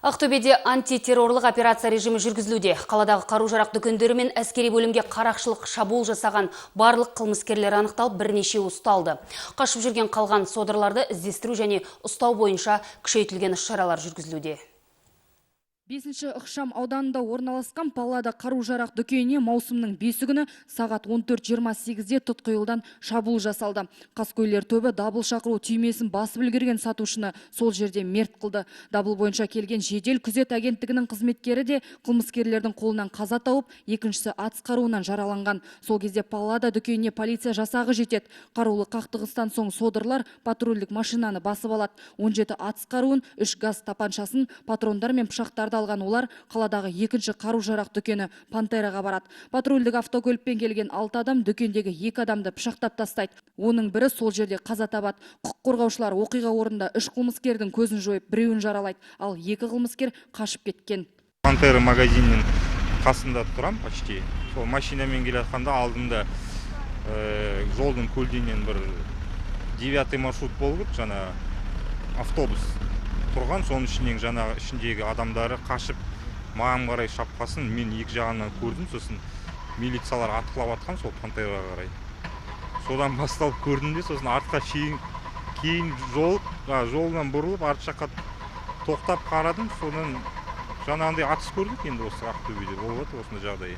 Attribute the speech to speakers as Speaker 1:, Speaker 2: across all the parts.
Speaker 1: Ақтөбеде антитеррорлық операция режимі жүргізілуде. Қаладағы қару-жарақ дүкендері мен әскери бөлімге қарақшылық шабуыл жасаған барлық қылмыскерлер анықталып, бірнеше ұсталды. Қашып жүрген қалған содырларды іздестіру және ұстау бойынша күшейтілген іс-шаралар жүргізілуде.
Speaker 2: 5-ші ықшам ауданында орналасқан Паллада қару-жарақ дүкеніне маусымның 5 күні сағат 14:28-де тұтқиылдан шабуыл жасалды. Қаскөйлер тобы дабыл шақыру түймесін басып үлгерген сатушыны сол жерде мерт қылды. Дабыл бойынша келген жедел күзет агенттігінің қызметкері де қылмыскерлердің қолынан қаза тауып, екіншісі атыс қаруынан жараланған. Сол кезде Паллада дүкеніне полиция жасағы жетеді. Қарулы қақтығыстан соң содырлар патрульдік машинаны басып алады. 17 атыс қаруын, 3 газ тапаншасын, патрондар мен пышақтарды алған олар қаладағы екінші қару-жарақ дүкені Пантераға барады. Патрульдік автокөлікпен келген 6 адам дүкендегі 2 адамды пышақтап тастайды. Оның бірі сол жерде қаза табады. Құқық қорғаушылар оқиға орнында 3 қылмыскердің көзін жойып, біреуін жаралайды, ал 2 қылмыскер қашып кеткен.
Speaker 3: Пантера магазинінің қасында тұрам почти. Сол машинамен келе жатқанда алдымда жолдың көлденен бір 9 маршрут болып, жаңа автобус тұрған, соның ішіндегі адамдары қашып маған қарай шапқасын мен екі жағынан көрдім, сосын милициялар атқылап атқан сол Пантераға қарай. Содан басталып көрдім де, сосын артқа кейін жолынан бұрылып арт жаққа тоқтап қарадым, содан жаңағындай атыс көрдік енді осы Ақтөбеде болып осындай жағдай.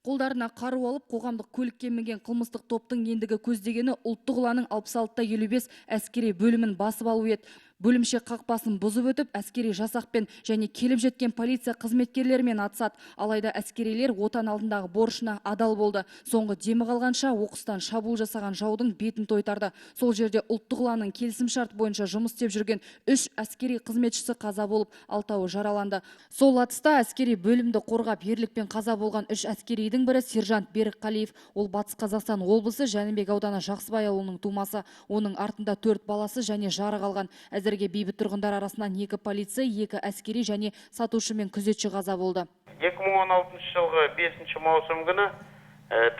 Speaker 2: Қолдарына қару алып, қоғамдық көлікке мінген қылмыстық топтың ендігі көздегені ұлттық ұланның 66-55 әскери бөлімін басып алу еді. Бөлімше қақпасын бұзып өтіп, әскери жасақпен және келіп жеткен полиция қызметкерлерімен атысады. Алайда әскерилер отан алдындағы борышына адал болды. Соңғы демі қалғанша оқыстан шабуыл жасаған жаудың бетін тойтарды. Сол жерде ұлттық ұланның келісімшарт бойынша жұмыс істеп жүрген 3 әскери қызметшісі қаза болып, 6-ы жараланды. Сол атыста әскери бөлімді қорғап ерлікпен қаза болған 3 әскеридің бірі сержант Берікқалиев. Ол Батыс Қазақстан облысы Жәнібек ауданы Жақсыбай ауылының тумасы. Оның артында 4 баласы және жары қалған. Әзірге бейбіт тұрғындар арасынан 2 полиция, 2 әскери және сатушы мен күзетші қаза болды.
Speaker 4: 2016 жылғы 5 маусым күні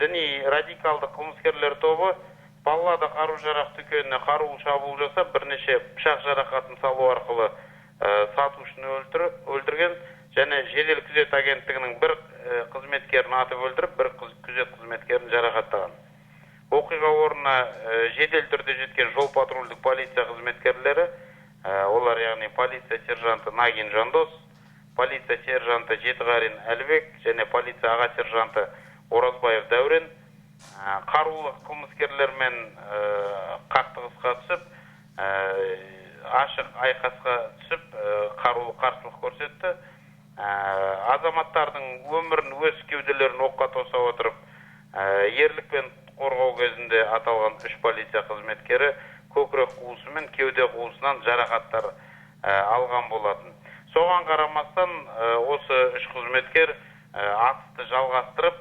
Speaker 4: діни радикалды қылмыскерлер тобы Паллада қару-жарақ дүкеніне қарулы шабуыл жасап, бірнеше пышақ жарақатын салу арқылы сатушыны өлтірген және жедел күзет агенттігінің бір қызметкерін атып өлтіріп, бір күзет қызметкерін жарақаттаған. Оқиға орнына жедел түрде жеткен жол патрульдік полиция қызметкерлері, олар яғни полиция сержанты Нагин Жандос, полиция сержанты Жетіғарин Әлбек және полиция аға сержанты Оразбаев Дәурен қарулы қылмыскерлермен қақтығысқа түсіп, ашық айқасқа түсіп, қарулы қарсылық көрсетті. Азаматтардың өмірін, өз кеуделерін оққа тоса отырып, ерлікпен қорғау кезінде аталған 3 полиция қызметкері көкірек қуысы мен кеуде қуысынан жарақаттар алған болатын. Соған қарамастан осы 3 қызметкер атысты жалғастырып,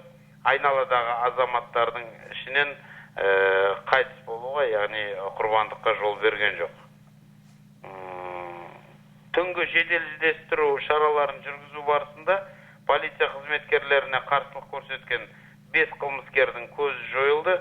Speaker 4: айналадағы азаматтардың ішінен қайтыс болуға, яғни құрбандыққа жол берген жоқ. Түнгі жедел іздестіру шараларын жүргізу барысында полиция қызметкерлеріне қарсылық көрсеткен 5 қылмыскердің көзі жойылды.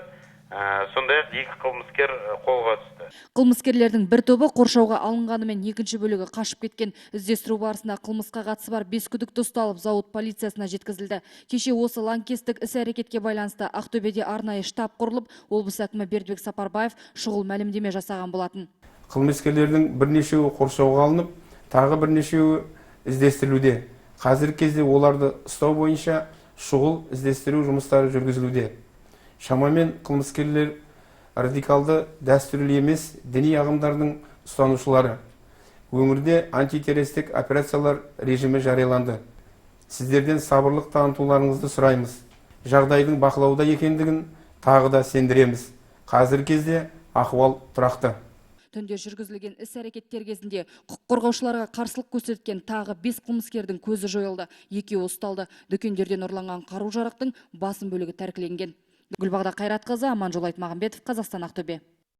Speaker 4: Сондай-ақ 2 қылмыскер қолға түсті.
Speaker 2: Қылмыскерлердің бір тобы қоршауға алынғанымен екінші бөлігі қашып кеткен. Іздестіру барысында қылмысқа қатысы бар 5 күдікті ұсталып, зауыт полициясына жеткізілді. Кеше осы лаңкестік іс-әрекетке байланысты Ақтөбеде арнайы штаб құрылып, облыс әкімі Бердібек Сапарбаев шұғыл мәлімдеме жасаған болатын.
Speaker 5: Қылмыскерлердің бірнешеуі қоршауға алынып, тағы бірнешеуі іздестірілуде. Қазіргі кезде оларды ұстау бойынша шұғыл іздестіру жұмыстары жүргізілуде. Шамамен қылмыскерлер радикалды дәстүрлі емес діни ағымдардың ұстанушылары. Өңірде антитеррористік операциялар режимі жарияланды. Сіздерден сабырлық танытуларыңызды сұраймыз. Жағдайдың бақылауда екендігін тағы да сендіреміз. Қазіргі кезде ахуал тұрақты.
Speaker 2: Түнде жүргізілген іс-әрекеттер кезінде құқық қорғаушыларға қарсылық көрсеткен тағы 5 қылмыскердің көзі жойылды. 2 ұсталды. Дүкендерден ұрланған қару-жарақтың басым бөлігі тәркіленген. Гүлбағда Қайратқызы, Аманжол Айтмағамбетов, Қазақстан, Ақтөбе.